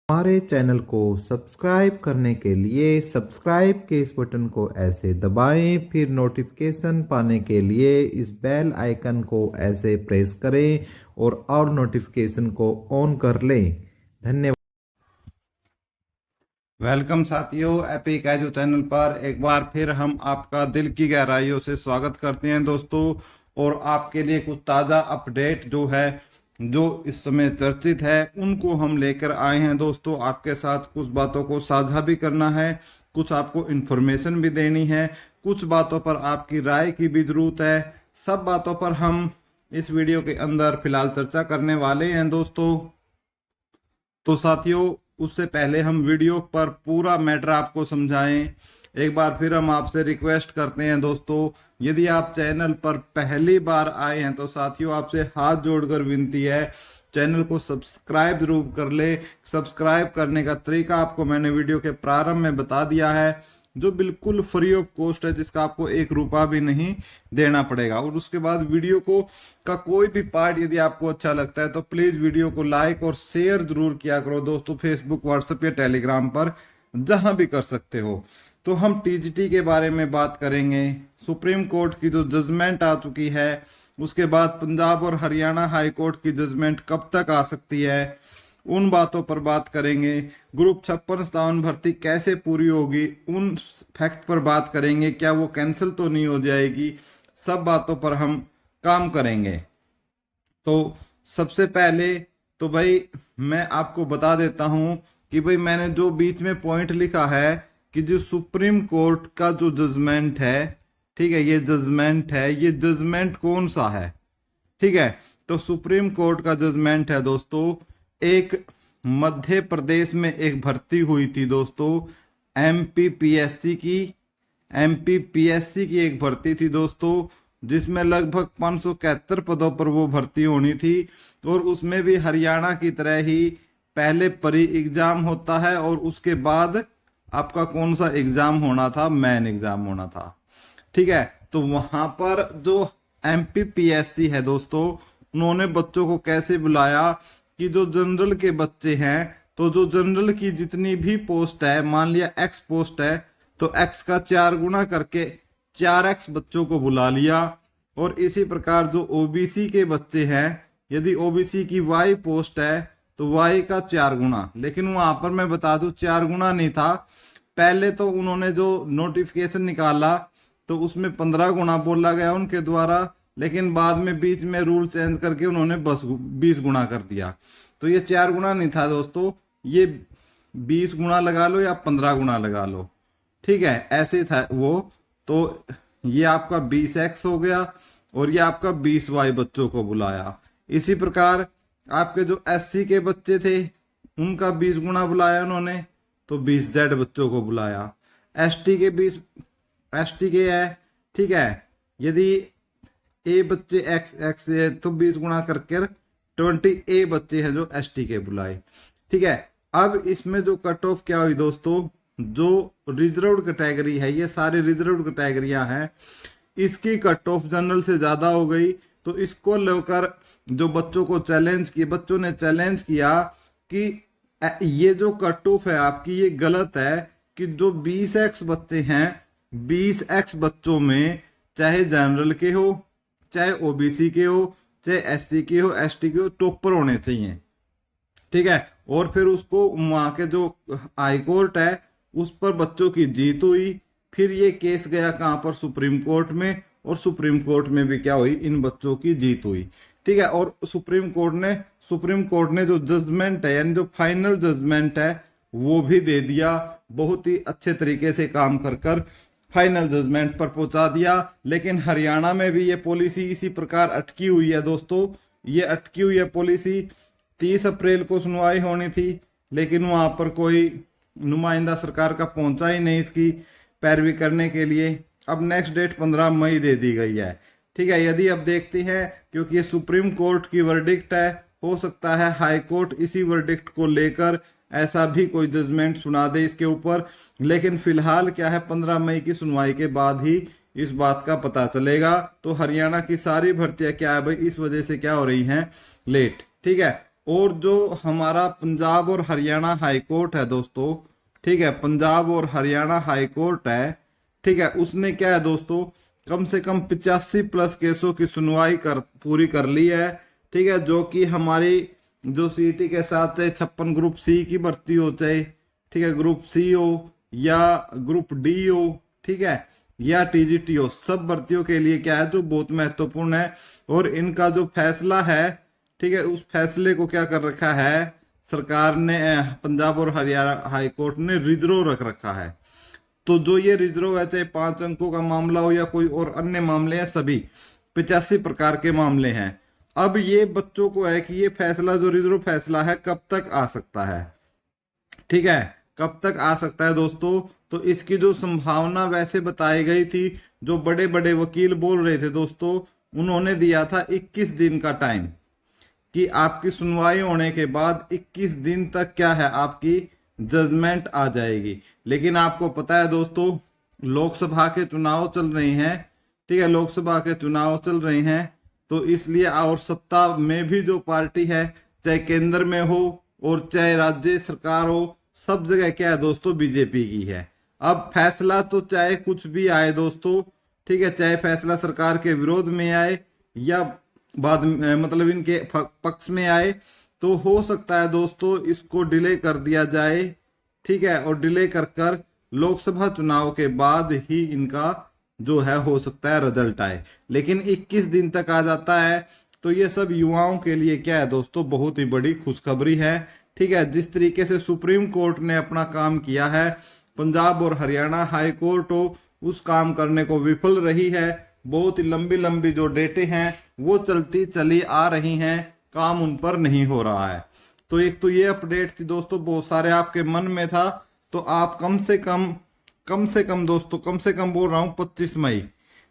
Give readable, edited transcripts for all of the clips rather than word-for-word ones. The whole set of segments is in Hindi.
हमारे चैनल को सब्सक्राइब करने के लिए सब्सक्राइब के इस बटन को ऐसे दबाएं, फिर नोटिफिकेशन पाने के लिए इस बेल आइकन को ऐसे प्रेस करें और नोटिफिकेशन को ऑन कर लें। धन्यवाद। वेलकम साथियों, एपिक एजू चैनल पर एक बार फिर हम आपका दिल की गहराइयों से स्वागत करते हैं दोस्तों। और आपके लिए कुछ ताज़ा अपडेट जो इस समय चर्चित है उनको हम लेकर आए हैं दोस्तों। आपके साथ कुछ बातों को साझा भी करना है, कुछ आपको इन्फॉर्मेशन भी देनी है, कुछ बातों पर आपकी राय की भी जरूरत है। सब बातों पर हम इस वीडियो के अंदर फिलहाल चर्चा करने वाले हैं दोस्तों। तो साथियों, उससे पहले हम वीडियो पर पूरा मैटर आपको समझाएं, एक बार फिर हम आपसे रिक्वेस्ट करते हैं दोस्तों, यदि आप चैनल पर पहली बार आए हैं तो साथियों आपसे हाथ जोड़कर विनती है, चैनल को सब्सक्राइब जरूर कर ले। सब्सक्राइब करने का तरीका आपको मैंने वीडियो के प्रारंभ में बता दिया है, जो बिल्कुल फ्री ऑफ कॉस्ट है, जिसका आपको 1 रुपया भी नहीं देना पड़ेगा। और उसके बाद वीडियो को का कोई भी पार्ट यदि आपको अच्छा लगता है तो प्लीज वीडियो को लाइक और शेयर जरूर किया करो दोस्तों, फेसबुक, व्हाट्सएप या टेलीग्राम पर जहां भी कर सकते हो। तो हम टीजीटी के बारे में बात करेंगे, सुप्रीम कोर्ट की जो जजमेंट आ चुकी है, उसके बाद पंजाब और हरियाणा हाई कोर्ट की जजमेंट कब तक आ सकती है, उन बातों पर बात करेंगे। ग्रुप 56-57 भर्ती कैसे पूरी होगी, उन फैक्ट पर बात करेंगे, क्या वो कैंसिल तो नहीं हो जाएगी। सब बातों पर हम काम करेंगे। तो सबसे पहले तो भाई मैं आपको बता देता हूं कि भाई मैंने जो बीच में पॉइंट लिखा है कि जो सुप्रीम कोर्ट का जो जजमेंट है, ठीक है, ये जजमेंट है, ये जजमेंट कौन सा है, ठीक है। तो सुप्रीम कोर्ट का जजमेंट है दोस्तों, एक मध्य प्रदेश में एक भर्ती हुई थी दोस्तों, एमपीपीएससी की एक भर्ती थी दोस्तों, जिसमें लगभग 571 पदों पर वो भर्ती होनी थी। और उसमें भी हरियाणा की तरह ही पहले प्री एग्जाम होता है और उसके बाद आपका कौन सा एग्जाम होना था, मेन एग्जाम होना था, ठीक है। तो वहां पर जो एमपीपीएससी है दोस्तों, उन्होंने बच्चों को कैसे बुलाया कि जो जनरल के बच्चे हैं, तो जो जनरल की जितनी भी पोस्ट है, मान लिया एक्स पोस्ट है, तो एक्स का 4 गुना करके 4x बच्चों को बुला लिया। और इसी प्रकार जो ओबीसी के बच्चे हैं, यदि ओबीसी की वाई पोस्ट है तो वाई का 4 गुना, लेकिन वहां पर मैं बता दूं 4 गुना नहीं था। पहले तो उन्होंने जो नोटिफिकेशन निकाला तो उसमें 15 गुना बोला गया उनके द्वारा, लेकिन बाद में बीच में रूल चेंज करके उन्होंने बस 20 गुना कर दिया। तो ये 4 गुना नहीं था दोस्तों, ये 20 गुना लगा लो या 15 गुना लगा लो, ठीक है, ऐसे था वो। तो ये आपका 20x हो गया और ये आपका 20y बच्चों को बुलाया। इसी प्रकार आपके जो एससी के बच्चे थे उनका 20 गुना बुलाया उन्होंने, तो 20z बच्चों को बुलाया। एसटी के है, ठीक है, यदि ए बच्चे एक्स है तो 20 गुना करके 20 बच्चे हैं जो एसटी के बुलाए, ठीक है। अब इसमें जो कट ऑफ क्या हुई दोस्तों, जो रिजर्व्ड कैटेगरी है, ये सारी रिजर्व्ड कैटेगरियां हैं, इसकी कट ऑफ जनरल से ज्यादा हो गई। तो इसको लेकर जो बच्चों ने चैलेंज किया कि ये जो कट ऑफ है आपकी, ये गलत है कि जो 20x बच्चे हैं, 20x बच्चों में चाहे जनरल के हो, चाहे ओबीसी के हो, चाहे एससी के हो, एसटी के हो, टॉपर होने चाहिए, ठीक है। और फिर उसको वहां के जो हाई कोर्ट है उस पर बच्चों की जीत हुई। फिर ये केस गया कहां पर, सुप्रीम कोर्ट में, और सुप्रीम कोर्ट में भी क्या हुई, इन बच्चों की जीत हुई, ठीक है। और सुप्रीम कोर्ट ने जो जजमेंट है, यानी जो फाइनल जजमेंट है, वो भी दे दिया। बहुत ही अच्छे तरीके से काम कर फाइनल जजमेंट पर पहुंचा दिया। लेकिन हरियाणा में भी ये पॉलिसी इसी प्रकार अटकी हुई है दोस्तों। ये अटकी हुई है पॉलिसी, 30 अप्रैल को सुनवाई होनी थी, लेकिन वहां पर कोई नुमाइंदा सरकार का पहुंचा ही नहीं इसकी पैरवी करने के लिए। अब नेक्स्ट डेट 15 मई दे दी गई है, ठीक है। यदि अब देखते हैं, क्योंकि ये सुप्रीम कोर्ट की वर्डिक्ट है, हो सकता है हाई कोर्ट इसी वर्डिक्ट को लेकर ऐसा भी कोई जजमेंट सुना दे इसके ऊपर। लेकिन फिलहाल क्या है, 15 मई की सुनवाई के बाद ही इस बात का पता चलेगा। तो हरियाणा की सारी भर्तियां क्या है भाई, इस वजह से क्या हो रही हैं, लेट, ठीक है। और जो हमारा पंजाब और हरियाणा हाई कोर्ट है दोस्तों, ठीक है, पंजाब और हरियाणा हाई कोर्ट है, ठीक है, उसने क्या है दोस्तों, कम से कम 85+ केसों की सुनवाई पूरी कर ली है, ठीक है, जो कि हमारी जो सीईटी के साथ चाहे 56 ग्रुप सी की भर्ती हो, चाहे ठीक है ग्रुप सी हो या ग्रुप डी हो, ठीक है, या टीजीटी हो, सब भर्तियों के लिए क्या है जो बहुत महत्वपूर्ण है। और इनका जो फैसला है, ठीक है, उस फैसले को क्या कर रखा है सरकार ने, पंजाब और हरियाणा हाई कोर्ट ने रिजर्व रख रखा है। तो जो ये रिजर्व है, चाहे 5 अंकों का मामला हो या कोई और अन्य मामले हैं, सभी 85 प्रकार के मामले हैं। अब ये बच्चों को है कि ये फैसला जो रिजर्व फैसला है कब तक आ सकता है, ठीक है, कब तक आ सकता है दोस्तों। तो इसकी जो संभावना वैसे बताई गई थी, जो बड़े बड़े वकील बोल रहे थे दोस्तों, उन्होंने दिया था 21 दिन का टाइम, कि आपकी सुनवाई होने के बाद 21 दिन तक क्या है आपकी जजमेंट आ जाएगी। लेकिन आपको पता है दोस्तों, लोकसभा के चुनाव चल रहे हैं, ठीक है, लोकसभा के चुनाव चल रहे हैं, तो इसलिए और सत्ता में भी जो पार्टी है, चाहे केंद्र में हो और चाहे राज्य सरकार हो, सब जगह क्या है दोस्तों बीजेपी की है। अब फैसला तो चाहे कुछ भी आए दोस्तों, ठीक है, चाहे फैसला सरकार के विरोध में आए या बाद मतलब इनके पक्ष में आए, तो हो सकता है दोस्तों इसको डिले कर दिया जाए, ठीक है, और डिले कर लोकसभा चुनाव के बाद ही इनका जो है हो सकता है रिजल्ट आए। लेकिन 21 दिन तक आ जाता है, तो ये सब युवाओं के लिए क्या है दोस्तों बहुत ही बड़ी खुशखबरी है, ठीक है। जिस तरीके से सुप्रीम कोर्ट ने अपना काम किया है, पंजाब और हरियाणा हाई कोर्ट हो उस काम करने को विफल रही है। बहुत ही लंबी लंबी जो डेटे हैं वो चलती चली आ रही हैं, काम उन पर नहीं हो रहा है। तो एक तो ये अपडेट थी दोस्तों, बहुत सारे आपके मन में था, तो आप कम से कम दोस्तों, कम से कम बोल रहा हूं 25 मई,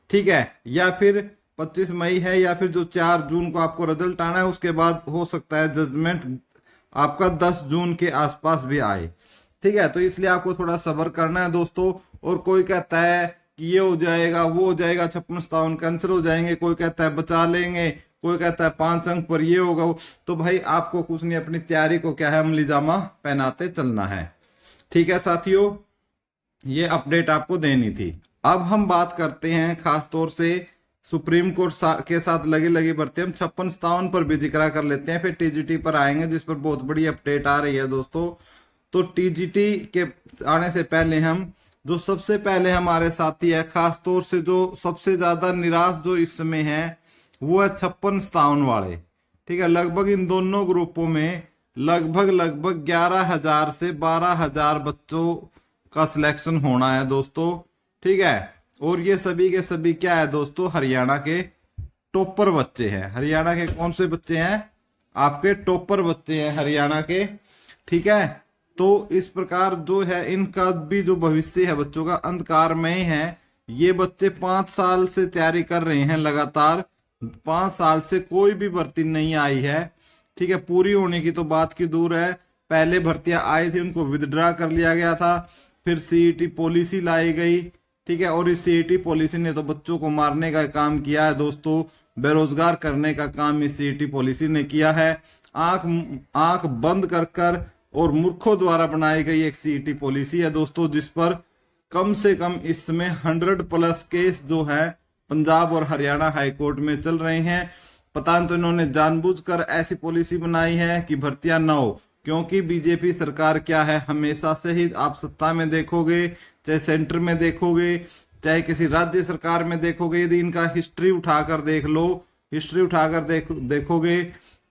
ठीक है, या फिर 25 मई है या फिर जो 4 जून को आपको रिजल्ट आना है, उसके बाद हो सकता है जजमेंट आपका 10 जून के आसपास भी आए, ठीक है। तो इसलिए आपको थोड़ा सब्र करना है दोस्तों। और कोई कहता है कि ये हो जाएगा वो हो जाएगा, 56-57 कैंसिल हो जाएंगे, कोई कहता है बचा लेंगे, कोई कहता है 5 अंक पर ये होगा, तो भाई आपको कुछ नहीं, अपनी तैयारी को क्या है अमली जामा पहनाते चलना है, ठीक है साथियों। ये अपडेट आपको देनी थी। अब हम बात करते हैं खास तौर से सुप्रीम कोर्ट के साथ लगी भर्ती, हम 56-57 पर भी जिक्र कर लेते हैं, फिर टीजीटी पर आएंगे जिस पर बहुत बड़ी अपडेट आ रही है दोस्तों। तो टीजीटी के आने से पहले हम जो सबसे पहले हमारे साथी है, खास तौर से जो सबसे ज्यादा निराश जो इस समय है वो है 56-57 वाले, ठीक है। लगभग इन दोनों ग्रुपों में लगभग 11,000 से 12,000 बच्चों का सिलेक्शन होना है दोस्तों, ठीक है। और ये सभी के सभी क्या है दोस्तों, हरियाणा के टॉपर बच्चे हैं। हरियाणा के कौन से बच्चे हैं, आपके टॉपर बच्चे हैं हरियाणा के, ठीक है। तो इस प्रकार जो है इनका भी जो भविष्य है बच्चों का अंधकार में है। ये बच्चे 5 साल से तैयारी कर रहे हैं लगातार, 5 साल से कोई भी भर्ती नहीं आई है, ठीक है। पूरी होने की तो बात की दूर है, पहले भर्तियां आई थी उनको विदड्रा कर लिया गया था, फिर सीईटी पॉलिसी लाई गई, ठीक है। और इस सीईटी पॉलिसी ने तो बच्चों को मारने का काम किया है दोस्तों, बेरोजगार करने का काम इस सीईटी पॉलिसी ने किया है। आंख बंद कर और मूर्खों द्वारा बनाई गई एक सीईटी पॉलिसी है दोस्तों, जिस पर कम से कम इस समय 100+ केस जो है पंजाब और हरियाणा हाई कोर्ट में चल रहे हैं। पता नहीं तो इन्होंने जानबूझकर ऐसी पॉलिसी बनाई है कि भर्तियां ना हो, क्योंकि बीजेपी सरकार क्या है, हमेशा से ही आप सत्ता में देखोगे, चाहे सेंटर में देखोगे, चाहे किसी राज्य सरकार में देखोगे, यदि इनका हिस्ट्री उठाकर देख लो, हिस्ट्री उठाकर देखोगे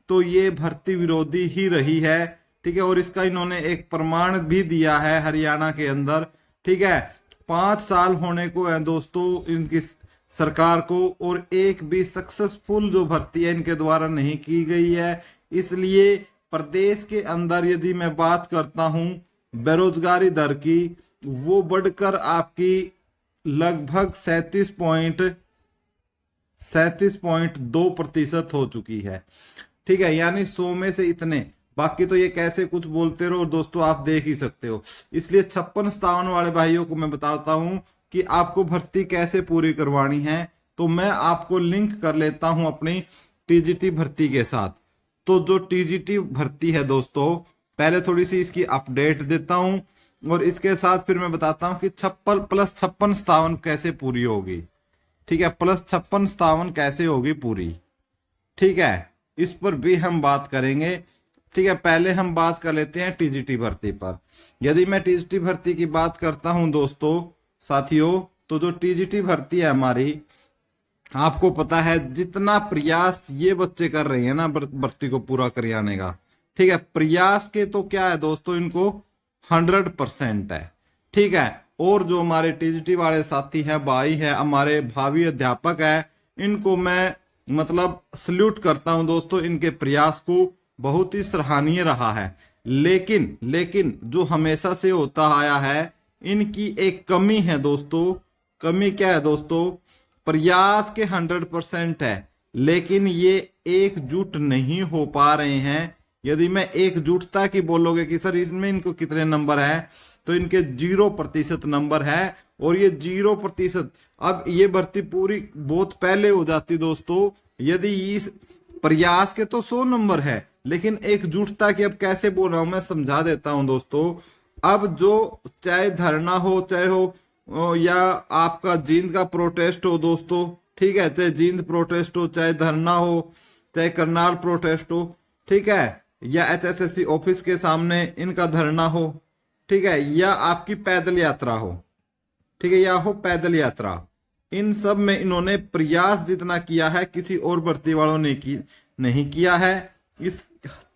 तो ये भर्ती विरोधी ही रही है, ठीक है। और इसका इन्होंने एक प्रमाण भी दिया है हरियाणा के अंदर, ठीक है। 5 साल होने को है दोस्तों इनकी सरकार को, और एक भी सक्सेसफुल जो भर्ती है इनके द्वारा नहीं की गई है। इसलिए प्रदेश के अंदर यदि मैं बात करता हूं बेरोजगारी दर की, वो बढ़कर आपकी लगभग 37.2% हो चुकी है, ठीक है। यानी 100 में से इतने, बाकी तो ये कैसे कुछ बोलते रहो दोस्तों, आप देख ही सकते हो। इसलिए 56-57 वाले भाइयों को मैं बताता हूं कि आपको भर्ती कैसे पूरी करवानी है। तो मैं आपको लिंक कर लेता हूं अपनी टीजीटी भर्ती के साथ। तो जो टीजीटी भर्ती है दोस्तों, पहले थोड़ी सी इसकी अपडेट देता हूं और इसके साथ फिर मैं बताता हूं कि 56 + 56 + 57 कैसे पूरी होगी। ठीक है, +56 + 57 कैसे होगी पूरी। ठीक है, इस पर भी हम बात करेंगे। ठीक है, पहले हम बात कर लेते हैं टीजीटी भर्ती पर। यदि मैं टीजीटी भर्ती की बात करता हूं दोस्तों साथियों, तो जो टीजीटी भर्ती है हमारी, आपको पता है जितना प्रयास ये बच्चे कर रहे हैं ना भर्ती को पूरा कर आने का, ठीक है, प्रयास के तो क्या है दोस्तों, इनको 100% है। ठीक है, और जो हमारे टीजीटी वाले साथी हैं, भाई है, हमारे भावी अध्यापक है, इनको मैं मतलब सल्यूट करता हूं दोस्तों। इनके प्रयास को बहुत ही सराहनीय रहा है। लेकिन जो हमेशा से होता आया है, इनकी एक कमी है दोस्तों। कमी क्या है दोस्तों? प्रयास के 100% है, लेकिन ये एकजुट नहीं हो पा रहे हैं। यदि मैं एकजुटता की बोलोगे कि सर इसमें इनको कितने नंबर है, तो इनके 0% नंबर है। और ये 0%, अब ये भर्ती पूरी बहुत पहले हो जाती दोस्तों यदि इस प्रयास के तो 100 नंबर है, लेकिन एकजुटता की अब कैसे बोल रहा हूं मैं समझा देता हूं दोस्तों। अब जो चाहे धरना हो, चाहे हो या आपका जींद का प्रोटेस्ट हो दोस्तों, ठीक है, चाहे जींद प्रोटेस्ट हो, चाहे धरना हो, चाहे करनाल प्रोटेस्ट हो, ठीक है, या एचएसएससी ऑफिस के सामने इनका धरना हो, ठीक है, या आपकी पैदल यात्रा हो, ठीक है, या हो पैदल यात्रा, इन सब में इन्होंने प्रयास जितना किया है किसी और भर्ती वालों ने नहीं किया है। इस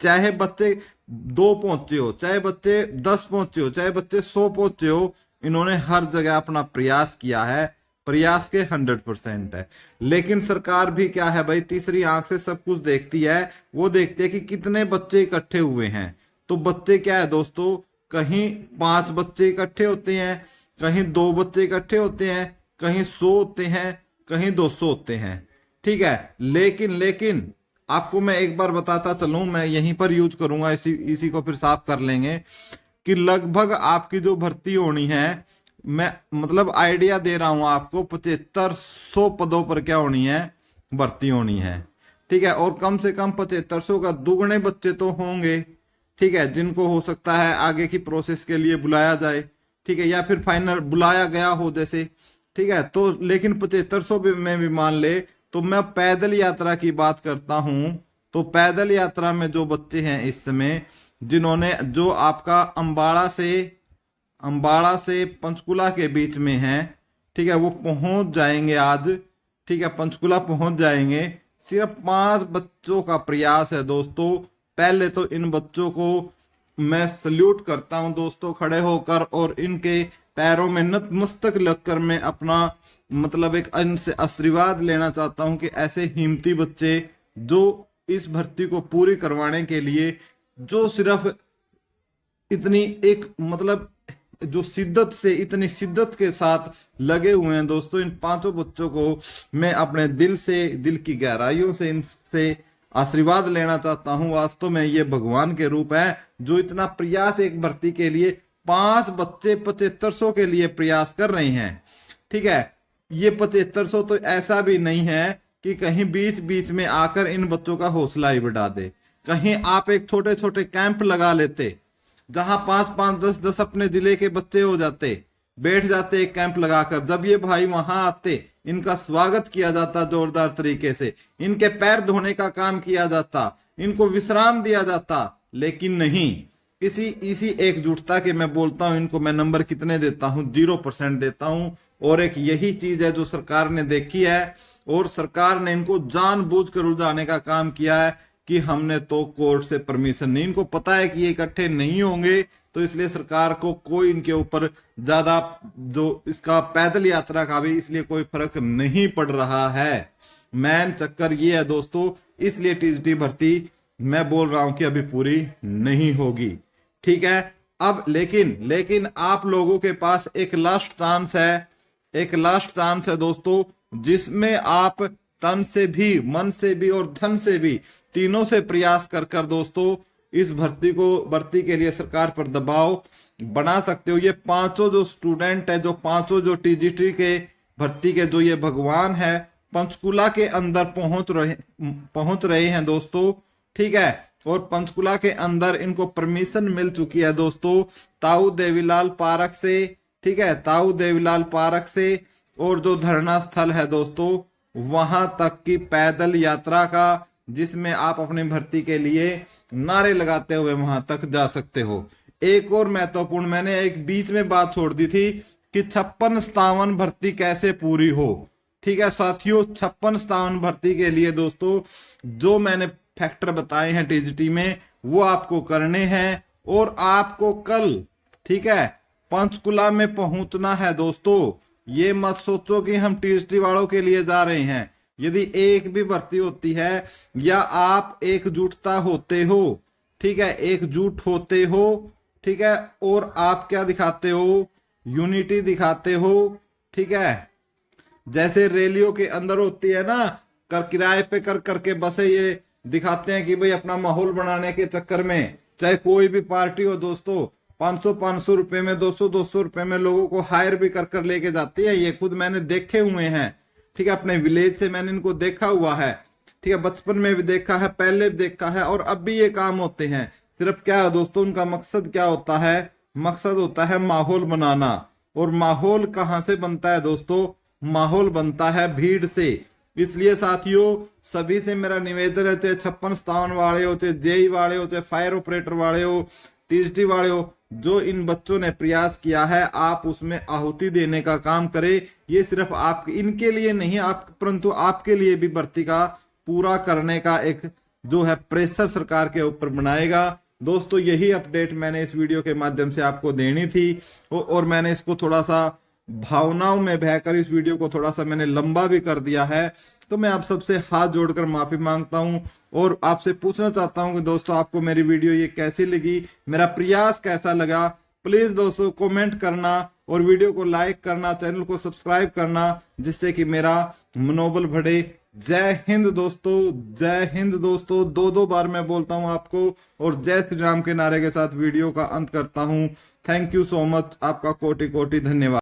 चाहे बच्चे 2 पहुंचे हो, चाहे बच्चे 10 पहुंचे हो, चाहे बच्चे 100 पहुंचे हो, इन्होंने हर जगह अपना प्रयास किया है। प्रयास के 100% है। लेकिन सरकार भी क्या है भाई, तीसरी आंख से सब कुछ देखती है। वो देखती है कि कितने बच्चे इकट्ठे हुए हैं। तो बच्चे क्या है दोस्तों, कहीं 5 बच्चे इकट्ठे होते हैं, कहीं 2 बच्चे इकट्ठे होते हैं, कहीं 100 होते हैं, कहीं 200 होते हैं। ठीक है, लेकिन आपको मैं एक बार बताता चलूं, मैं यहीं पर यूज करूंगा, इसी को फिर साफ कर लेंगे कि लगभग आपकी जो भर्ती होनी है, मैं मतलब आइडिया दे रहा हूं आपको, 7500 पदों पर क्या होनी है, भर्ती होनी है। ठीक है, और कम से कम 7500 का दुगने बच्चे तो होंगे, ठीक है, जिनको हो सकता है आगे की प्रोसेस के लिए बुलाया जाए, ठीक है, या फिर फाइनल बुलाया गया हो जैसे, ठीक है। तो लेकिन 7500 में भी मान ले, तो मैं पैदल यात्रा की बात करता हूं, तो पैदल यात्रा में जो बच्चे हैं इस समय, जिन्होंने जो आपका अंबाड़ा से पंचकुला के बीच में है, ठीक है, वो पहुंच जाएंगे आज, ठीक है, पंचकुला पहुंच जाएंगे। सिर्फ 5 बच्चों का प्रयास है दोस्तों। पहले तो इन बच्चों को मैं सल्यूट करता हूं दोस्तों खड़े होकर, और इनके पैरों में नतमस्तक लगकर मैं अपना मतलब एक इनसे आशीर्वाद लेना चाहता हूं कि ऐसे हिम्मती बच्चे जो इस भर्ती को पूरी करवाने के लिए जो सिर्फ इतनी एक मतलब जो इतनी शिद्दत के साथ लगे हुए हैं दोस्तों, इन 5 बच्चों को मैं अपने दिल की गहराइयों से इनसे आशीर्वाद लेना चाहता हूं। वास्तव में ये भगवान के रूप है जो इतना प्रयास एक भर्ती के लिए, 5 बच्चे 7500 के लिए प्रयास कर रहे हैं। ठीक है, ये 7500 तो ऐसा भी नहीं है कि कहीं बीच बीच में आकर इन बच्चों का हौसला ही बढ़ा दे। कहीं आप एक छोटे छोटे कैंप लगा लेते, जहां 5-5 10-10 अपने जिले के बच्चे हो जाते, बैठ जाते एक कैंप लगाकर, जब ये भाई वहां आते, इनका स्वागत किया जाता जोरदार तरीके से, इनके पैर धोने का काम किया जाता, इनको विश्राम दिया जाता। लेकिन नहीं, इसी एकजुटता के मैं बोलता हूं, इनको मैं नंबर कितने देता हूं, 0% देता हूं। और एक यही चीज है जो सरकार ने देखी है, और सरकार ने इनको जानबूझकर उलझाने का काम किया है कि हमने तो कोर्ट से परमिशन नहीं, इनको पता है कि ये इकट्ठे नहीं होंगे, तो इसलिए सरकार को कोई इनके ऊपर ज्यादा जो इसका पैदल यात्रा का भी इसलिए कोई फर्क नहीं पड़ रहा है। मैन चक्कर ये है दोस्तों, इसलिए टीजीटी भर्ती मैं बोल रहा हूं कि अभी पूरी नहीं होगी। ठीक है, अब लेकिन आप लोगों के पास एक लास्ट चांस है दोस्तों, जिसमें आप तन से भी, मन से भी और धन से भी, तीनों से प्रयास कर दोस्तों इस भर्ती के लिए सरकार पर दबाव बना सकते हो। ये 5 जो स्टूडेंट है, जो 5 जो टीजीटी के भर्ती के जो ये भगवान है, पंचकुला के अंदर पहुंच रहे हैं दोस्तों। ठीक है। और पंचकुला के अंदर इनको परमिशन मिल चुकी है दोस्तों ताऊ देवीलाल पार्क से, ठीक है, ताऊ देवीलाल पार्क से। और जो धरना स्थल है दोस्तों वहां तक की पैदल यात्रा का, जिसमें आप अपनी भर्ती के लिए नारे लगाते हुए वहां तक जा सकते हो। एक और महत्वपूर्ण, मैंने एक बीच में बात छोड़ दी थी कि 56-57 भर्ती कैसे पूरी हो। ठीक है साथियों, 56-57 भर्ती के लिए दोस्तों जो मैंने फैक्टर बताए हैं टीजीटी में वो आपको करने हैं। और आपको कल, ठीक है, पंचकुला में पहुंचना है दोस्तों। ये मत सोचो कि हम टीजीटी वालों के लिए जा रहे हैं। यदि एक भी भर्ती होती है या आप एकजुटता होते हो, ठीक है, एकजुट होते हो, ठीक है, और आप क्या दिखाते हो, यूनिटी दिखाते हो, ठीक है, जैसे रैलियों के अंदर होती है ना, किराए पे कर करके बसें ये दिखाते हैं कि भाई अपना माहौल बनाने के चक्कर में, चाहे कोई भी पार्टी हो दोस्तों, 500 रुपए में, 200 रुपए में लोगों को हायर भी कर लेके जाती है। ये खुद मैंने देखे हुए हैं, ठीक है, अपने विलेज से मैंने इनको देखा हुआ है, ठीक है, बचपन में भी देखा है, पहले भी देखा है, और अब भी ये काम होते हैं। सिर्फ क्या है दोस्तों, उनका मकसद क्या होता है, मकसद होता है माहौल बनाना। और माहौल कहां से बनता है दोस्तों, माहौल बनता है भीड़ से। इसलिए साथियों सभी से मेरा निवेदन है, चाहे 56-57 वाले हो, चाहे जेई वाले हो, चाहे फायर ऑपरेटर वाले हो, टीजीटी वाले हो, जो इन बच्चों ने प्रयास किया है आप उसमें आहुति देने का काम करें। ये सिर्फ आप इनके लिए नहीं, आप परंतु आपके लिए भी भर्ती का पूरा करने का एक जो है प्रेशर सरकार के ऊपर बनाएगा। दोस्तों यही अपडेट मैंने इस वीडियो के माध्यम से आपको देनी थी। और मैंने इसको थोड़ा सा भावनाओं में बहकर इस वीडियो को थोड़ा सा मैंने लंबा भी कर दिया है। तो मैं आप सबसे हाथ जोड़कर माफी मांगता हूं और आपसे पूछना चाहता हूं कि दोस्तों आपको मेरी वीडियो ये कैसी लगी, मेरा प्रयास कैसा लगा। प्लीज दोस्तों कमेंट करना और वीडियो को लाइक करना, चैनल को सब्सक्राइब करना, जिससे कि मेरा मनोबल बढ़े। जय हिंद दोस्तों, जय हिंद दोस्तों। 2 बार मैं बोलता हूं आपको, और जय श्री राम के नारे के साथ वीडियो का अंत करता हूं। थैंक यू सो मच, आपका कोटि कोटि धन्यवाद।